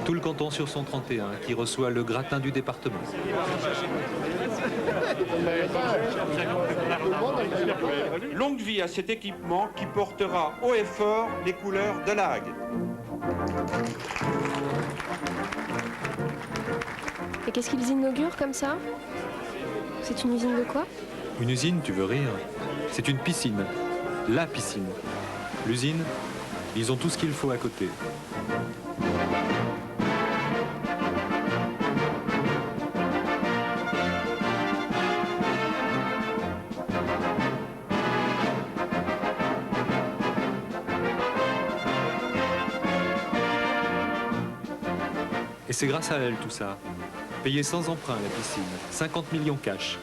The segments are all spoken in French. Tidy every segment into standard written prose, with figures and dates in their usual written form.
Tout le canton sur son 31 qui reçoit le gratin du département. Longue vie à cet équipement qui portera haut et fort les couleurs de la Hague. Et qu'est-ce qu'ils inaugurent comme ça? C'est une usine de quoi? Une usine, tu veux rire? C'est une piscine. La piscine. L'usine, ils ont tout ce qu'il faut à côté. Et c'est grâce à elle tout ça. Payé sans emprunt la piscine, 50 millions cash.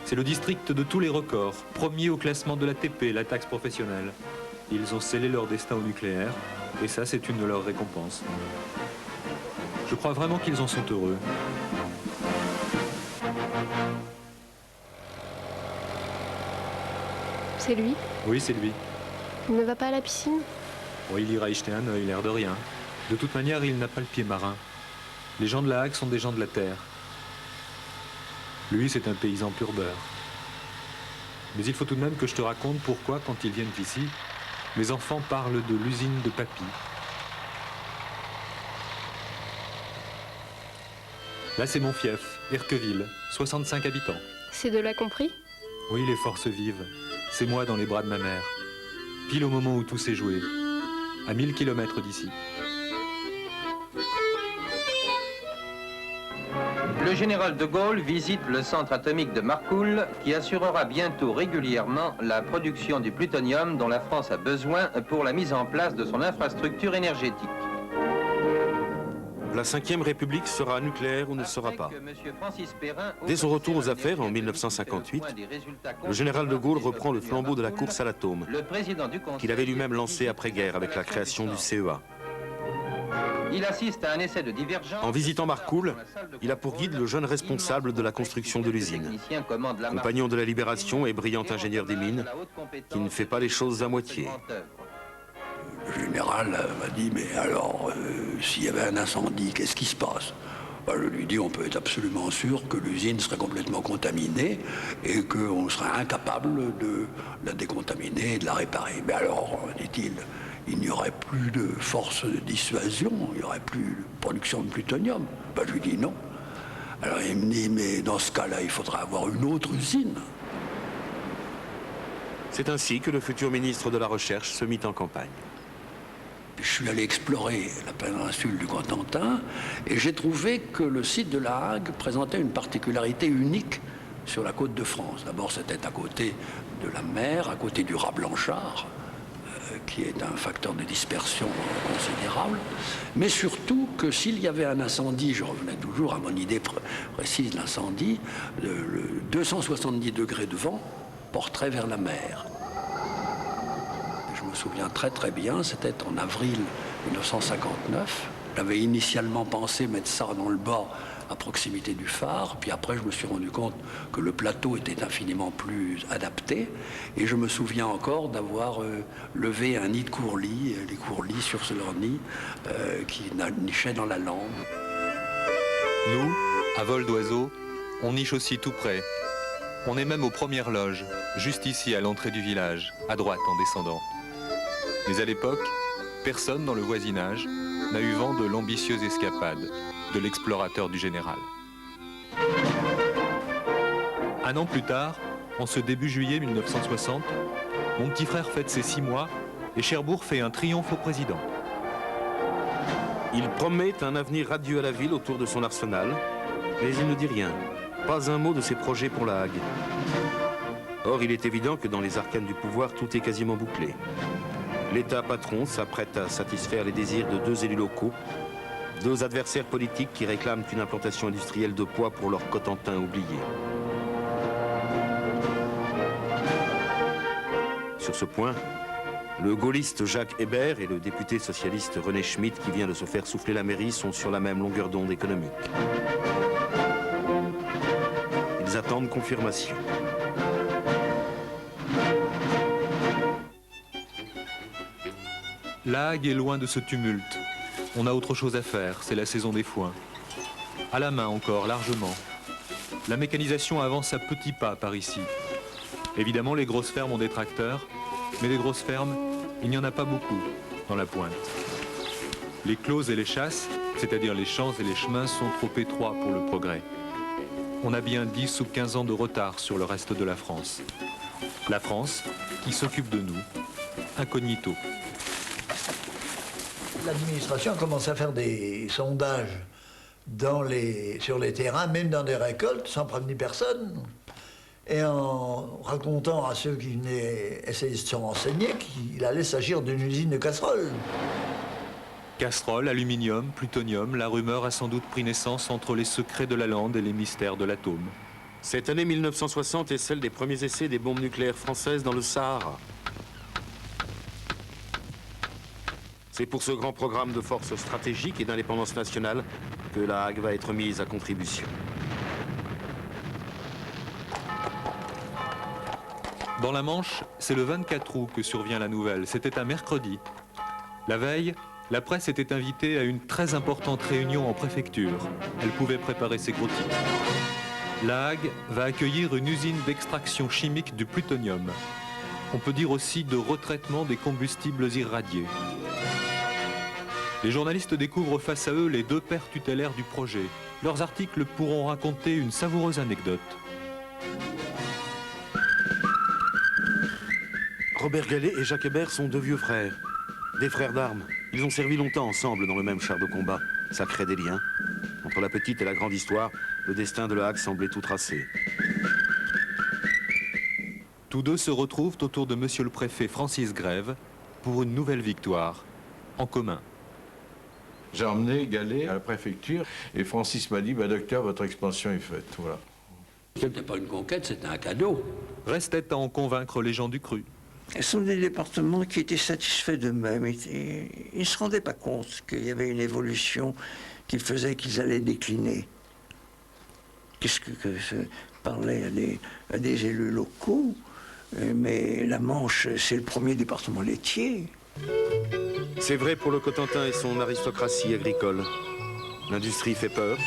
C'est le district de tous les records, premier au classement de la TP, la taxe professionnelle. Ils ont scellé leur destin au nucléaire, et ça c'est une de leurs récompenses. Je crois vraiment qu'ils en sont heureux. C'est lui? Oui, c'est lui. Il ne va pas à la piscine? Bon, il ira y jeter un œil, l'air de rien. De toute manière, il n'a pas le pied marin. Les gens de la Hague sont des gens de la terre. Lui, c'est un paysan pur beurre. Mais il faut tout de même que je te raconte pourquoi, quand ils viennent ici, mes enfants parlent de l'usine de papy. Là, c'est mon fief, Erqueville, 65 habitants. C'est de là compris? Oui, les forces vives. C'est moi dans les bras de ma mère. Pile au moment où tout s'est joué. À 1000 kilomètres d'ici. Le général de Gaulle visite le centre atomique de Marcoule qui assurera bientôt régulièrement la production du plutonium dont la France a besoin pour la mise en place de son infrastructure énergétique. La Ve République sera nucléaire ou ne sera pas. Dès son retour aux affaires en 1958, le général de Gaulle reprend le flambeau de la course à l'atome, qu'il avait lui-même lancé après-guerre avec la création du CEA. Il assiste à un essai de divergence. En visitant Marcoule, il a pour guide le jeune responsable de la construction de l'usine, compagnon de la Libération et brillant ingénieur des mines, qui ne fait pas les choses à moitié. Le général m'a dit, mais alors, s'il y avait un incendie, qu'est-ce qui se passe? Ben, je lui dis, on peut être absolument sûr que l'usine serait complètement contaminée et qu'on serait incapable de la décontaminer et de la réparer. Mais alors, dit-il, il n'y aurait plus de force de dissuasion, il n'y aurait plus de production de plutonium. Ben, je lui dis non. Alors il me dit, mais dans ce cas-là, il faudra avoir une autre usine. C'est ainsi que le futur ministre de la Recherche se mit en campagne. Je suis allé explorer la péninsule du Cotentin et j'ai trouvé que le site de la Hague présentait une particularité unique sur la côte de France. D'abord, c'était à côté de la mer, à côté du raz Blanchard, qui est un facteur de dispersion considérable, mais surtout que s'il y avait un incendie, je revenais toujours à mon idée précise de l'incendie, le 270 degrés de vent porterait vers la mer. Je me souviens très très bien, c'était en avril 1959. J'avais initialement pensé mettre ça dans le bas à proximité du phare, puis après je me suis rendu compte que le plateau était infiniment plus adapté, et je me souviens encore d'avoir levé un nid de courlis, les courlis sur leur nid qui nichaient dans la lande. Nous, à vol d'oiseau, on niche aussi tout près. On est même aux premières loges, juste ici à l'entrée du village, à droite en descendant. Mais à l'époque, personne dans le voisinage n'a eu vent de l'ambitieuse escapade de l'explorateur du général. Un an plus tard, en ce début juillet 1960, mon petit frère fête ses 6 mois et Cherbourg fait un triomphe au président. Il promet un avenir radieux à la ville autour de son arsenal, mais il ne dit rien, pas un mot de ses projets pour la Hague. Or, il est évident que dans les arcanes du pouvoir, tout est quasiment bouclé. L'État patron s'apprête à satisfaire les désirs de 2 élus locaux, 2 adversaires politiques qui réclament une implantation industrielle de poids pour leur Cotentin oublié. Sur ce point, le gaulliste Jacques Hébert et le député socialiste René Schmitt, qui vient de se faire souffler la mairie, sont sur la même longueur d'onde économique. Ils attendent confirmation. La Hague est loin de ce tumulte. On a autre chose à faire, c'est la saison des foins. À la main encore, largement. La mécanisation avance à petits pas par ici. Évidemment, les grosses fermes ont des tracteurs, mais des grosses fermes, il n'y en a pas beaucoup dans la pointe. Les clos et les chasses, c'est-à-dire les champs et les chemins, sont trop étroits pour le progrès. On a bien 10 ou 15 ans de retard sur le reste de la France. La France, qui s'occupe de nous, incognito. L'administration a commencé à faire des sondages sur les terrains, même dans des récoltes, sans prévenir personne, et en racontant à ceux qui venaient essayer de se renseigner qu'il allait s'agir d'une usine de casseroles. Casseroles, aluminium, plutonium, la rumeur a sans doute pris naissance entre les secrets de la lande et les mystères de l'atome. Cette année 1960 est celle des premiers essais des bombes nucléaires françaises dans le Sahara. C'est pour ce grand programme de force stratégique et d'indépendance nationale que la Hague va être mise à contribution. Dans la Manche, c'est le 24 août que survient la nouvelle. C'était un mercredi. La veille, la presse était invitée à une très importante réunion en préfecture. Elle pouvait préparer ses gros titres. La Hague va accueillir une usine d'extraction chimique du plutonium. On peut dire aussi de retraitement des combustibles irradiés. Les journalistes découvrent face à eux les deux pères tutélaires du projet. Leurs articles pourront raconter une savoureuse anecdote. Robert Gallet et Jacques Hébert sont deux vieux frères, des frères d'armes. Ils ont servi longtemps ensemble dans le même char de combat. Ça crée des liens. Entre la petite et la grande histoire, le destin de la Hague semblait tout tracé. Tous deux se retrouvent autour de monsieur le préfet Francis Grève pour une nouvelle victoire, en commun. J'ai emmené Gallet à la préfecture et Francis m'a dit, bah, docteur, votre expansion est faite. Voilà. C'était pas une conquête, c'était un cadeau. Restait à en convaincre les gens du cru. Ce sont des départements qui étaient satisfaits d'eux-mêmes. Ils ne se rendaient pas compte qu'il y avait une évolution qui faisait qu'ils allaient décliner. Qu'est-ce que je parlais à des élus locaux, mais la Manche, c'est le premier département laitier. C'est vrai pour le Cotentin et son aristocratie agricole. L'industrie fait peur,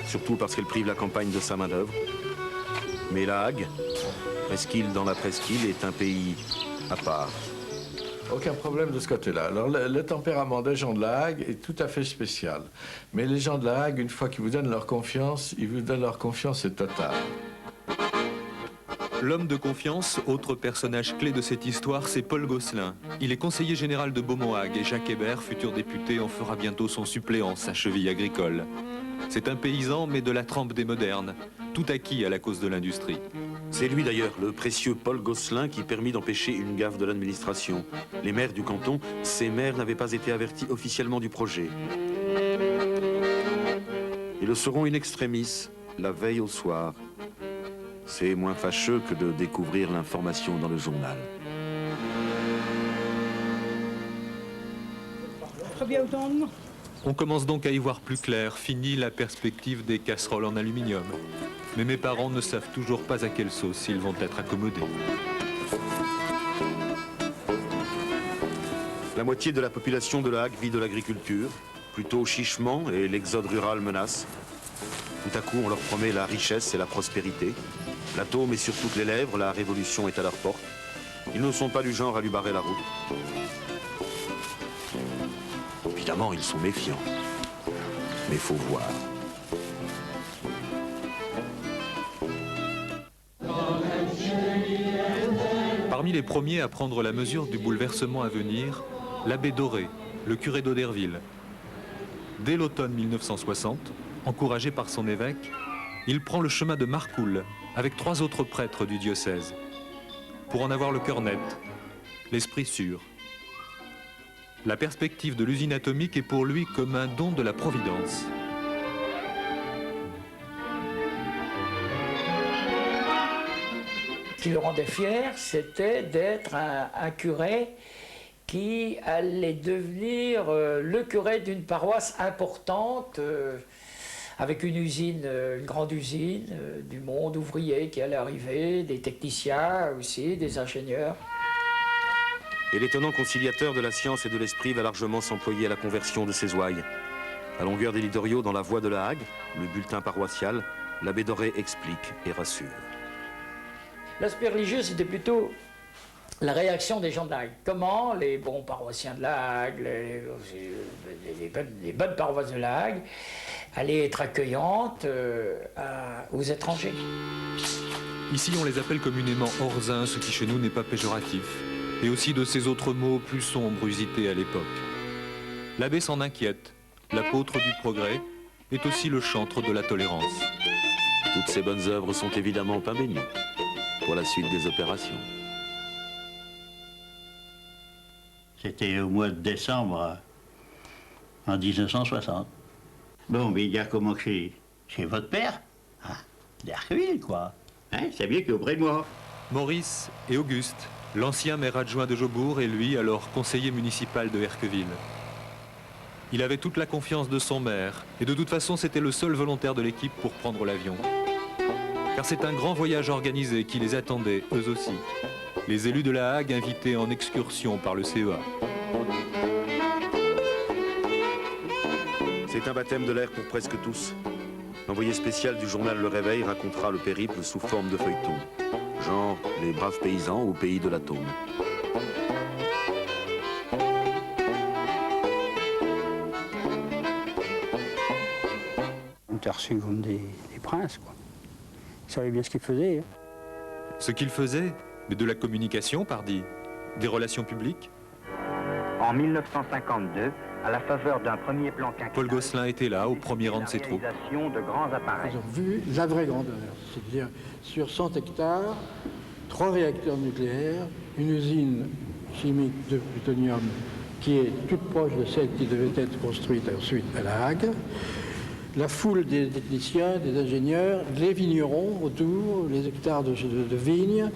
surtout parce qu'elle prive la campagne de sa main-d'œuvre. Mais la Hague, presqu'île dans la presqu'île, est un pays à part. Aucun problème de ce côté-là. Alors, le tempérament des gens de la Hague est tout à fait spécial. Mais les gens de la Hague, une fois qu'ils vous donnent leur confiance, ils vous donnent leur confiance totale. L'homme de confiance, autre personnage clé de cette histoire, c'est Paul Gosselin. Il est conseiller général de Beaumont-Hague et Jacques Hébert, futur député, en fera bientôt son suppléant, sa cheville agricole. C'est un paysan, mais de la trempe des modernes, tout acquis à la cause de l'industrie. C'est lui d'ailleurs, le précieux Paul Gosselin, qui permit d'empêcher une gaffe de l'administration. Les maires du canton, ces maires n'avaient pas été avertis officiellement du projet. Ils le seront in extremis, la veille au soir. C'est moins fâcheux que de découvrir l'information dans le journal. On commence donc à y voir plus clair, fini la perspective des casseroles en aluminium. Mais mes parents ne savent toujours pas à quelle sauce ils vont être accommodés. La moitié de la population de la Hague vit de l'agriculture, plutôt chichement, et l'exode rural menace. Tout à coup, on leur promet la richesse et la prospérité. L'atome est sur toutes les lèvres, la révolution est à leur porte. Ils ne sont pas du genre à lui barrer la route. Évidemment, ils sont méfiants. Mais faut voir. Parmi les premiers à prendre la mesure du bouleversement à venir, l'abbé Doré, le curé d'Auderville. Dès l'automne 1960, encouragé par son évêque, il prend le chemin de Marcoule avec 3 autres prêtres du diocèse. Pour en avoir le cœur net, l'esprit sûr. La perspective de l'usine atomique est pour lui comme un don de la Providence. Ce qui le rendait fier, c'était d'être un curé qui allait devenir le curé d'une paroisse importante, avec une usine, une grande usine, du monde ouvrier qui allait arriver, des techniciens aussi, des ingénieurs. Et l'étonnant conciliateur de la science et de l'esprit va largement s'employer à la conversion de ses ouailles. À longueur d'éditoriaux dans La Voix de la Hague, le bulletin paroissial, l'abbé Doré explique et rassure. L'aspect religieux, c'était plutôt la réaction des gens de la Hague. Comment les bons paroissiens de la Hague, les bonnes paroisses de la Hague, allaient être accueillantes aux étrangers. Ici, on les appelle communément orzins, ce qui chez nous n'est pas péjoratif, et aussi de ces autres mots plus sombres usités à l'époque. L'abbé s'en inquiète. L'apôtre du progrès est aussi le chantre de la tolérance. Toutes ces bonnes œuvres sont évidemment pain béni pour la suite des opérations. C'était au mois de décembre en 1960. Bon, mais il y a comment chez votre père, d'Arqueville, quoi. Hein, c'est bien qu'auprès de moi. Maurice et Auguste, l'ancien maire adjoint de Jobourg et lui alors conseiller municipal de Herqueville. Il avait toute la confiance de son maire et de toute façon c'était le seul volontaire de l'équipe pour prendre l'avion. Car c'est un grand voyage organisé qui les attendait, eux aussi. Les élus de la Hague invités en excursion par le CEA. C'est un baptême de l'air pour presque tous. L'envoyé spécial du journal Le Réveil racontera le périple sous forme de feuilleton. Genre les braves paysans au pays de l'atome. On était reçus comme des princes, quoi. Ils savaient bien ce qu'ils faisaient. Hein. Ce qu'ils faisaient, mais de la communication, pardi, des relations publiques. En 1952, à la faveur d'un premier plan quinquennal, Paul Gosselin était là, au premier rang de ses troupes. de grands appareils. Ils ont vu la vraie grandeur, c'est-à-dire sur 100 hectares, 3 réacteurs nucléaires, une usine chimique de plutonium qui est toute proche de celle qui devait être construite ensuite à La Hague, la foule des techniciens, des ingénieurs, les vignerons autour, les hectares de vignes,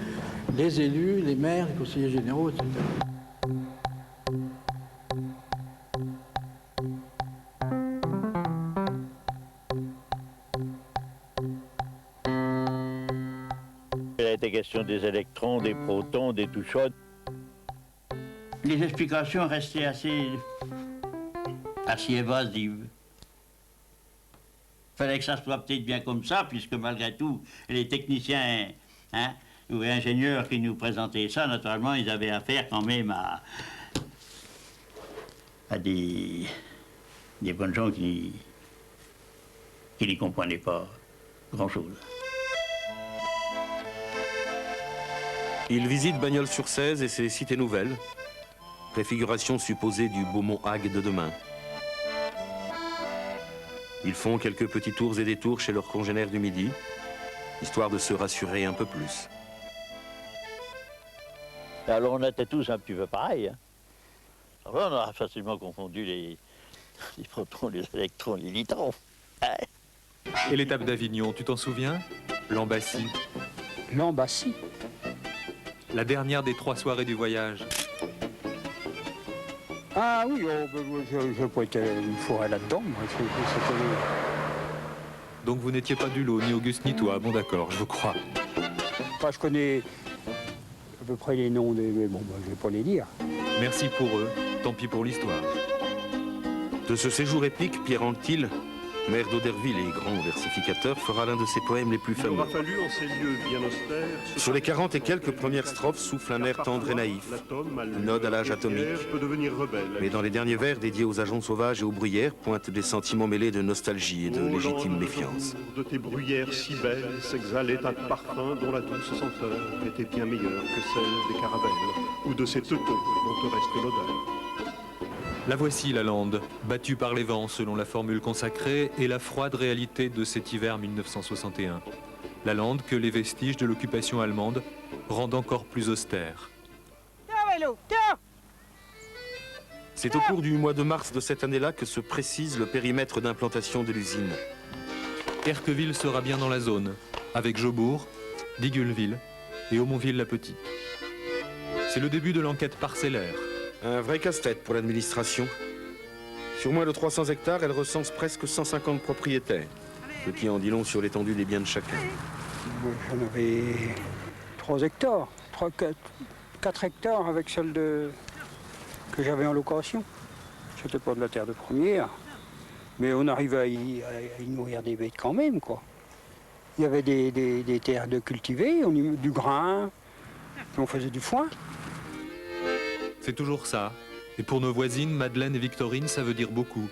les élus, les maires, les conseillers généraux, etc. Il a été question des électrons, des protons, des tout chaudes. Les explications restaient assez évasives. Il fallait que ça soit peut-être bien comme ça, puisque malgré tout, les techniciens ou ingénieurs qui nous présentaient ça, naturellement, ils avaient affaire quand même à des bonnes gens qui n'y comprenaient pas grand-chose. Il visite Bagnols-sur-Cèze et ses cités nouvelles, préfiguration supposée du Beaumont-Hague de demain. Ils font quelques petits tours et détours chez leurs congénères du Midi, histoire de se rassurer un peu plus. Alors on était tous un petit peu pareils. Hein. On a facilement confondu les protons, les électrons, les litrons. Hein. Et l'étape d'Avignon, tu t'en souviens? L'Ambassie. L'Ambassie? La dernière des 3 soirées du voyage. Ah oui, je n'ai pas été une fois là-dedans. Donc vous n'étiez pas du lot, ni Auguste ni toi. Bon d'accord, je vous crois. Enfin, je connais à peu près les noms, mais bon, je ne vais pas les dire. Merci pour eux, tant pis pour l'histoire. De ce séjour épique, Pierre Anquetil, maire d'Auderville et grand versificateur, fera l'un de ses poèmes les plus fameux. Il aura fallu, en ces lieux bien austères, Sur les 40 et quelques premières strophes souffle un air tendre et naïf, une ode à l'âge atomique. Mais dans les derniers vers dédiés aux agents sauvages et aux bruyères, pointent des sentiments mêlés de nostalgie et de légitime méfiance. De tes bruyères si belles s'exhalait un parfum dont la douce senteur était bien meilleure que celle des caravelles ou de ces teutons dont te reste l'odeur. La voici, la lande, battue par les vents selon la formule consacrée et la froide réalité de cet hiver 1961. La lande que les vestiges de l'occupation allemande rendent encore plus austère. C'est au cours du mois de mars de cette année-là que se précise le périmètre d'implantation de l'usine. Herqueville sera bien dans la zone, avec Jobourg, Digulville et Aumonville-la-Petite. C'est le début de l'enquête parcellaire. Un vrai casse-tête pour l'administration. Sur moins de 300 hectares, elle recense presque 150 propriétaires, ce qui en dit long sur l'étendue des biens de chacun. J'en avais 3 hectares, 4 hectares avec celle que j'avais en location. C'était pas de la terre de première, Mais on arrivait à y nourrir des bêtes quand même, quoi. Il y avait des terres de cultiver, du grain, puis on faisait du foin. C'est toujours ça. Et pour nos voisines, Madeleine et Victorine, ça veut dire beaucoup.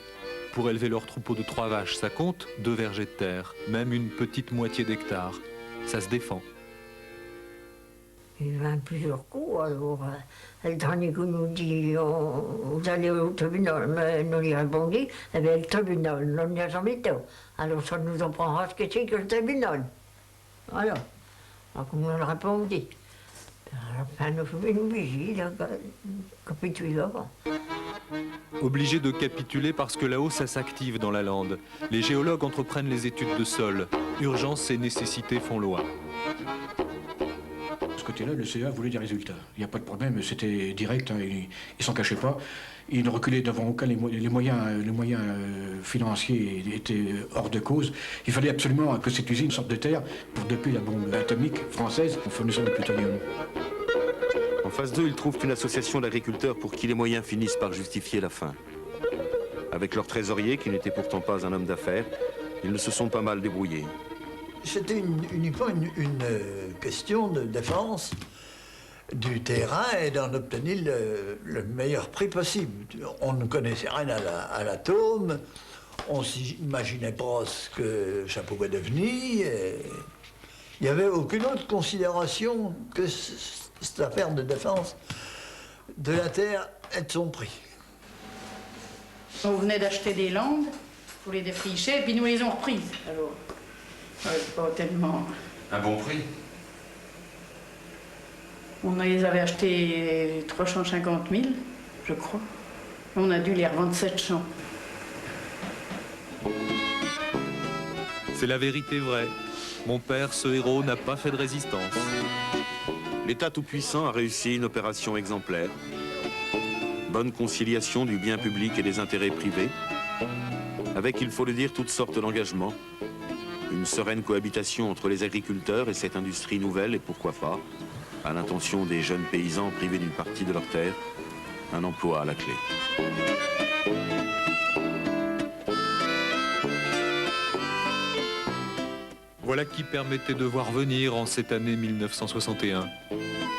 Pour élever leur troupeau de 3 vaches, ça compte 2 vergers de terre, même une petite moitié d'hectare. Ça se défend. Il y a plusieurs coups, alors le dernier coup nous dit vous allez au tribunal, mais nous lui répondit, eh bien le tribunal, nous n'y a jamais été. Alors ça nous apprendra ce que c'est que le tribunal. Voilà. Donc nous le répondit. À la fin, nous faisons une vigie, là, capitule là. Obligés de capituler parce que là-haut, ça s'active dans la lande. Les géologues entreprennent les études de sol. Urgence et nécessité font loi. De ce côté-là, le CA voulait des résultats. Il n'y a pas de problème, c'était direct, hein, il ne s'en cachait pas. Il ne reculait devant aucun, les moyens financiers étaient hors de cause. Il fallait absolument que cette usine sorte de terre pour doper la bombe atomique française en fournissant du plutonium. En phase 2, ils trouvent une association d'agriculteurs pour qui les moyens finissent par justifier la fin. Avec leur trésorier, qui n'était pourtant pas un homme d'affaires, ils ne se sont pas mal débrouillés. C'était uniquement une question de défense du terrain et d'en obtenir le meilleur prix possible. On ne connaissait rien à l'atome, on s'imaginait pas ce que ça pouvait devenir. Il n'y avait aucune autre considération que cette affaire de défense de la terre et de son prix. On venait d'acheter des landes pour les défricher, puis nous les avons reprises. Alors, pas tellement... Un bon prix? On les avait achetés 350 000, je crois. On a dû les revendre 700. C'est la vérité vraie. Mon père, ce héros, n'a pas fait de résistance. L'État tout-puissant a réussi une opération exemplaire. Bonne conciliation du bien public et des intérêts privés, avec, il faut le dire, toutes sortes d'engagements. Une sereine cohabitation entre les agriculteurs et cette industrie nouvelle, et pourquoi pas, à l'intention des jeunes paysans privés d'une partie de leurs terres, un emploi à la clé. Voilà qui permettait de voir venir en cette année 1961,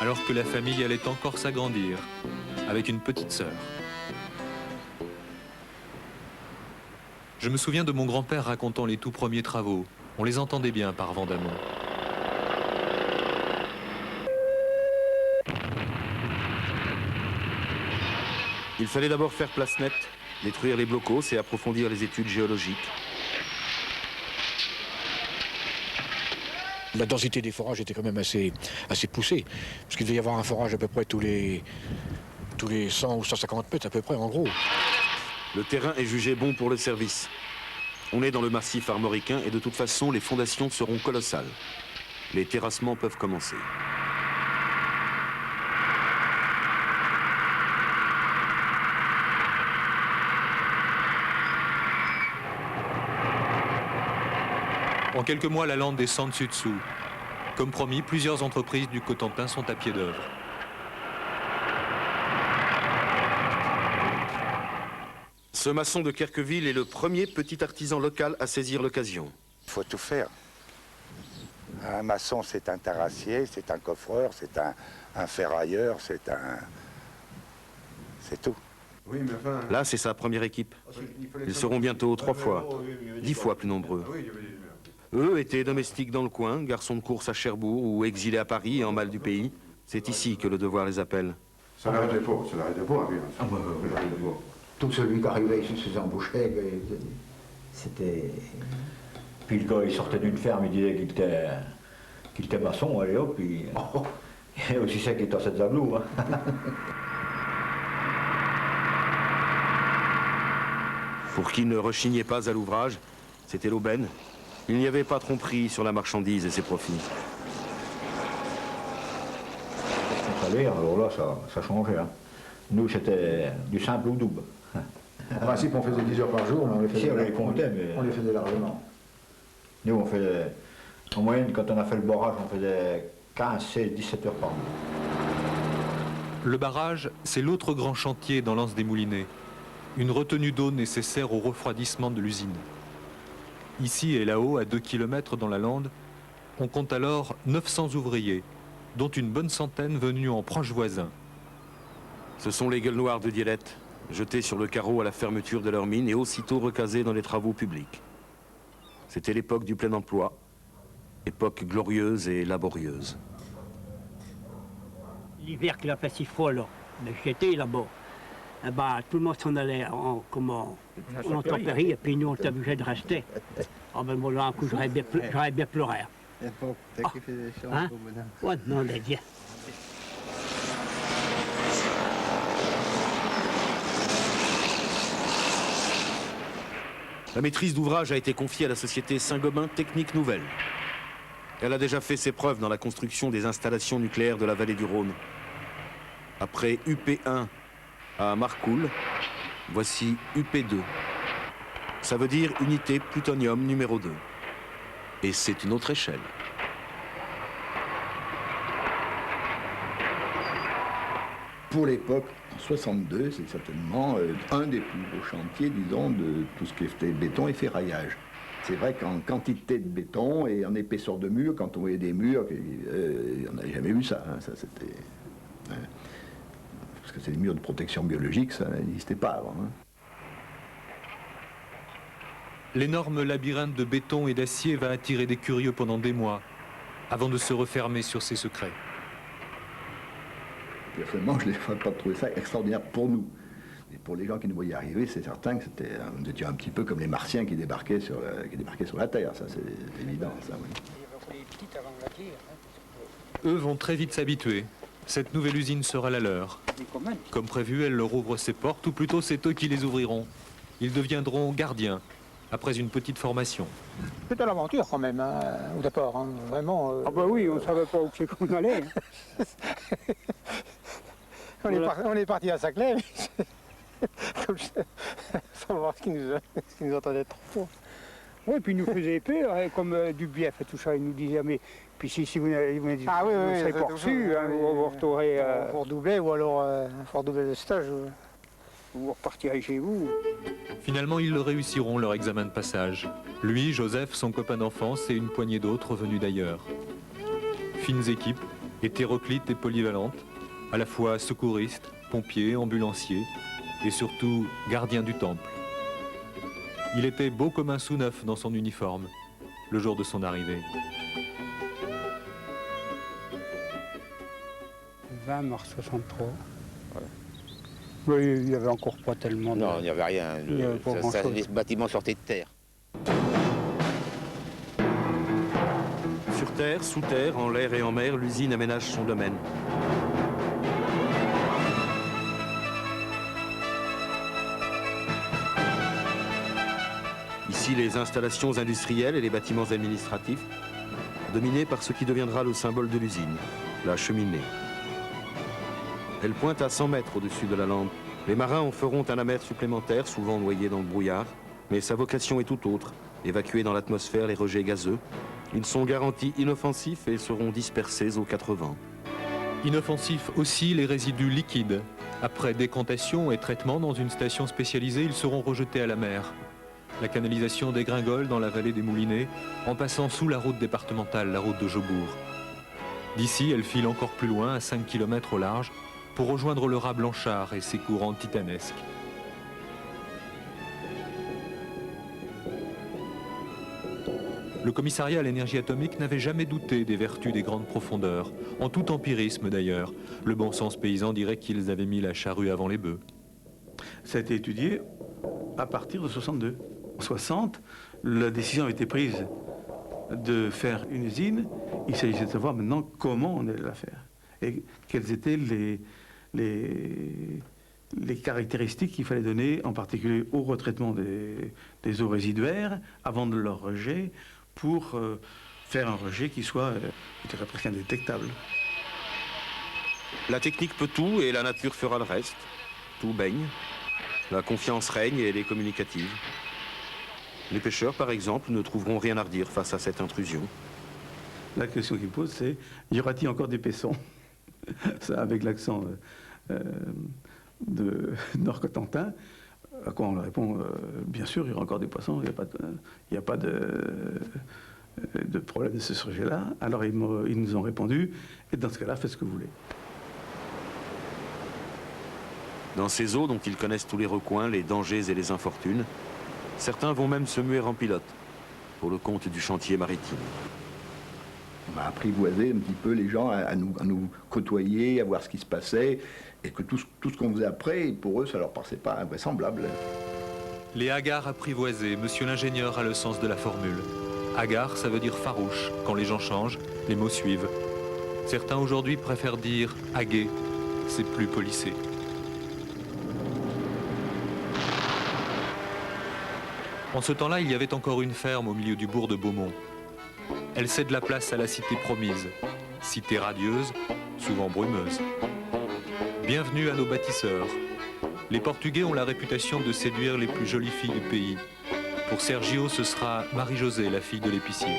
alors que la famille allait encore s'agrandir, avec une petite sœur. Je me souviens de mon grand-père racontant les tout premiers travaux. On les entendait bien par vent d'amont. Il fallait d'abord faire place nette, détruire les blocos et approfondir les études géologiques. La densité des forages était quand même assez poussée, parce qu'il devait y avoir un forage à peu près tous les 100 ou 150 mètres à peu près, en gros. Le terrain est jugé bon pour le service. On est dans le massif armoricain et de toute façon, les fondations seront colossales. Les terrassements peuvent commencer. En quelques mois, la lande descend dessus dessous. Comme promis, plusieurs entreprises du Cotentin sont à pied d'œuvre. Ce maçon de Querqueville est le premier petit artisan local à saisir l'occasion. Il faut tout faire. Un maçon, c'est un terrassier, c'est un coffreur, c'est un ferrailleur, c'est tout. Oui, mais enfin... Là, c'est sa première équipe. Ils seront bientôt 3 fois, 10 fois plus nombreux. Eux étaient domestiques dans le coin, garçons de course à Cherbourg ou exilés à Paris et en mal du pays. C'est ici que le devoir les appelle. Ça n'arrêtait pas, Tout celui qui arrivait ici se embouchait, c'était... Puis le gars, il sortait d'une ferme, il disait qu'il était maçon, allez hop, puis... Il y a aussi ça qui est dans cette zaglou, hein. Pour qui ne rechignait pas à l'ouvrage, c'était l'aubaine. Il n'y avait pas tromperie sur la marchandise et ses profits. Le salaire, alors là, ça changeait. Hein. Nous, c'était du simple au double. En principe, on faisait 10 heures par jour, mais on les faisait, on les faisait largement. Nous, on faisait, en moyenne, quand on a fait le barrage, on faisait 15, 16, 17 heures par jour. Le barrage, c'est l'autre grand chantier dans l'Anse des Moulinets. une retenue d'eau nécessaire au refroidissement de l'usine. Ici et là-haut, à 2 km dans la lande, on compte alors 900 ouvriers, dont une bonne centaine venus en proches voisins. Ce sont les gueules noires de Dielette, jetées sur le carreau à la fermeture de leur mine et aussitôt recasées dans les travaux publics. C'était l'époque du plein emploi, époque glorieuse et laborieuse. L'hiver qu'il a fait si froid là, j'étais là-bas. Eh ben, tout le monde s'en allait en intempérie et puis nous on était obligés de rester. Ah ben moi là un coup j'aurais bien pleuré. Hein? Ouais, non, Dieu. La maîtrise d'ouvrage a été confiée à la société Saint-Gobain Technique Nouvelle. Elle a déjà fait ses preuves dans la construction des installations nucléaires de la vallée du Rhône. Après UP1 à Marcoule, voici UP2. Ça veut dire unité plutonium numéro 2. Et c'est une autre échelle. Pour l'époque, en 62, c'est certainement un des plus beaux chantiers, disons, de tout ce qui était béton et ferraillage. C'est vrai qu'en quantité de béton et en épaisseur de mur, quand on voyait des murs, on n'avait jamais vu ça. Hein, ça c'était, parce que c'est des murs de protection biologique, ça n'existait pas avant. Hein. L'énorme labyrinthe de béton et d'acier va attirer des curieux pendant des mois, avant de se refermer sur ses secrets. Personnellement, je n'ai pas trouvé ça extraordinaire pour nous. Et pour les gens qui nous voyaient arriver, c'est certain que nous étions un petit peu comme les Martiens qui débarquaient sur la Terre, ça c'est évident. Ça, oui. Eux vont très vite s'habituer. Cette nouvelle usine sera la leur. Comme prévu, elle leur ouvre ses portes, ou plutôt c'est eux qui les ouvriront. Ils deviendront gardiens, après une petite formation. C'était l'aventure quand même, hein, au départ, hein, vraiment. Ah bah oui, on ne savait pas où c'est qu'on allait. Hein. On est parti à Saclay, sans voir ce qui nous attendait trop. Oui, puis il nous faisait peur, hein, comme du bief et tout ça, il nous disait, mais puis si vous n'avez pas reçu, hein, vous retournerez pour doubler, ou alors pour doubler le stage, vous repartirez chez vous. Finalement, ils le réussiront, leur examen de passage. Lui, Joseph, son copain d'enfance et une poignée d'autres venus d'ailleurs. Fines équipes, hétéroclites et polyvalentes, à la fois secouristes, pompiers, ambulanciers et surtout gardiens du temple. Il était beau comme un sous-neuf dans son uniforme, le jour de son arrivée. 20 mars 63. Ouais. Oui, il n'y avait encore pas tellement de... Non, il n'y avait rien. Les bâtiments sortaient de terre. Sur terre, sous terre, en l'air et en mer, l'usine aménage son domaine. Ici, les installations industrielles et les bâtiments administratifs, dominés par ce qui deviendra le symbole de l'usine, la cheminée. Elle pointe à 100 mètres au-dessus de la lande. Les marins en feront un amer supplémentaire, souvent noyé dans le brouillard, mais sa vocation est tout autre. Évacuer dans l'atmosphère les rejets gazeux, ils sont garantis inoffensifs et seront dispersés aux 4 vents. Inoffensifs aussi les résidus liquides. Après décantation et traitement dans une station spécialisée, ils seront rejetés à la mer. La canalisation dégringole dans la vallée des Moulinets, en passant sous la route départementale, la route de Jaubourg. D'ici, elle file encore plus loin, à 5 km au large, pour rejoindre le raz Blanchard et ses courants titanesques. Le commissariat à l'énergie atomique n'avait jamais douté des vertus des grandes profondeurs, en tout empirisme d'ailleurs. Le bon sens paysan dirait qu'ils avaient mis la charrue avant les bœufs. Ça a été étudié à partir de 62. En 60, la décision a été prise de faire une usine. Il s'agissait de savoir maintenant comment on allait la faire et quelles étaient les caractéristiques qu'il fallait donner, en particulier au retraitement des eaux résiduaires avant de leur rejet, pour faire un rejet qui soit presque indétectable. La technique peut tout et la nature fera le reste. Tout baigne. La confiance règne et elle est communicative. Les pêcheurs, par exemple, ne trouveront rien à redire face à cette intrusion. La question qu'ils posent, c'est y aura-t-il encore des paissons? Ça, avec l'accent de Nord-Cotentin. À quoi on leur répond, bien sûr, il y aura encore des poissons, il n'y a pas de problème de ce sujet-là. Alors ils nous ont répondu, et dans ce cas-là, faites ce que vous voulez. Dans ces eaux dont ils connaissent tous les recoins, les dangers et les infortunes, certains vont même se muer en pilote, pour le compte du chantier maritime. On a apprivoisé un petit peu les gens à nous côtoyer, à voir ce qui se passait, et que tout ce qu'on faisait après, pour eux, ça leur paraissait pas invraisemblable. Les hagards apprivoisés, monsieur l'ingénieur a le sens de la formule. Hagard, ça veut dire farouche. Quand les gens changent, les mots suivent. Certains aujourd'hui préfèrent dire hagué, c'est plus policé. En ce temps-là, il y avait encore une ferme au milieu du bourg de Beaumont. Elle cède la place à la cité promise, cité radieuse, souvent brumeuse. Bienvenue à nos bâtisseurs. Les Portugais ont la réputation de séduire les plus jolies filles du pays. Pour Sergio, ce sera Marie-Josée, la fille de l'épicier.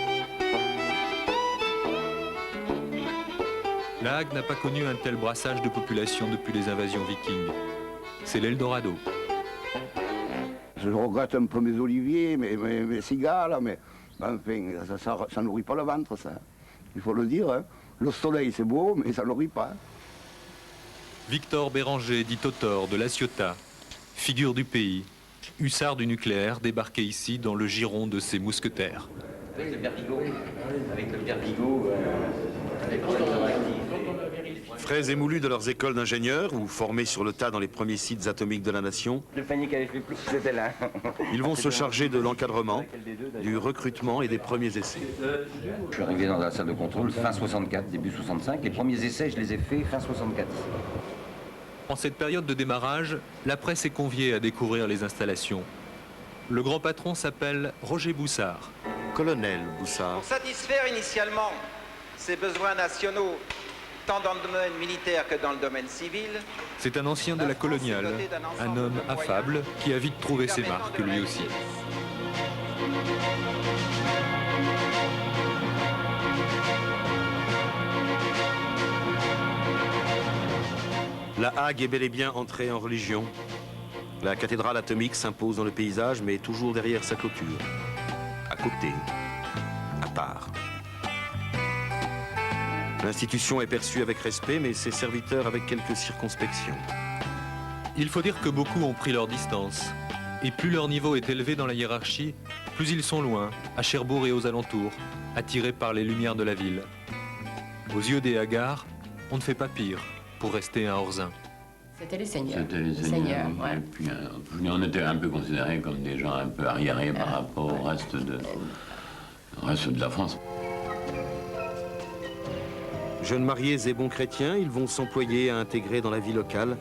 La Hague n'a pas connu un tel brassage de population depuis les invasions vikings. C'est l'Eldorado. Je regrette un peu mes oliviers, mes cigares, là, mais enfin, ça nourrit pas le ventre, ça. Il faut le dire, hein. Le soleil, c'est beau, mais ça nourrit pas. Victor Béranger, dit Totor, de La Ciotat, figure du pays, hussard du nucléaire, débarqué ici dans le giron de ses mousquetaires. Avec le Vertigo, avec Frais et moulus de leurs écoles d'ingénieurs ou formés sur le tas dans les premiers sites atomiques de la nation, Le panique avait fait plus, c'était là. ils vont se charger de l'encadrement, du recrutement et des premiers essais. Je suis arrivé dans la salle de contrôle fin 64, début 65. Les premiers essais, je les ai faits fin 64. En cette période de démarrage, la presse est conviée à découvrir les installations. Le grand patron s'appelle Roger Boussard. Colonel Boussard. Pour satisfaire initialement ces besoins nationaux, tant dans le domaine militaire que dans le domaine civil, C'est un ancien de la coloniale, un homme affable qui a vite trouvé ses marques lui aussi. La Hague est bel et bien entrée en religion. La cathédrale atomique s'impose dans le paysage, mais toujours derrière sa clôture. À côté, à part. L'institution est perçue avec respect, mais ses serviteurs avec quelques circonspection. Il faut dire que beaucoup ont pris leur distance. Et plus leur niveau est élevé dans la hiérarchie, plus ils sont loin, à Cherbourg et aux alentours, attirés par les lumières de la ville. Aux yeux des hagards, on ne fait pas pire pour rester un Orzin. C'était les seigneurs. C'était les seigneurs. Ouais. Et puis, on était un peu considérés comme des gens un peu arriérés par rapport au reste de la France. Jeunes mariés et bons chrétiens, ils vont s'employer à intégrer dans la vie locale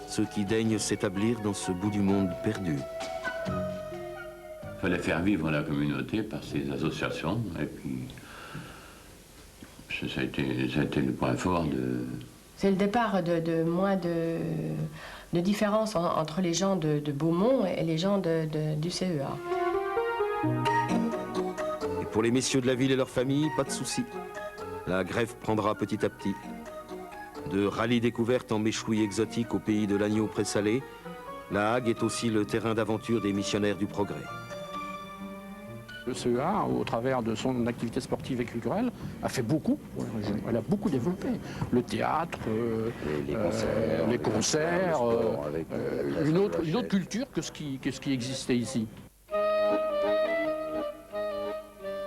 ceux qui daignent s'établir dans ce bout du monde perdu. Il fallait faire vivre la communauté par ces associations, et puis ça a été le point fort de... C'est le départ de moins de différence entre les gens de Beaumont et les gens du CEA. Et pour les messieurs de la ville et leurs familles, pas de souci. La grève prendra petit à petit. De rallye découverte en méchouilles exotiques au pays de l'agneau présalé, la Hague est aussi le terrain d'aventure des missionnaires du progrès. Le CEA, au travers de son activité sportive et culturelle, a fait beaucoup pour la région. Elle a beaucoup développé. Le théâtre, les concerts, une autre culture que ce qui existait ici.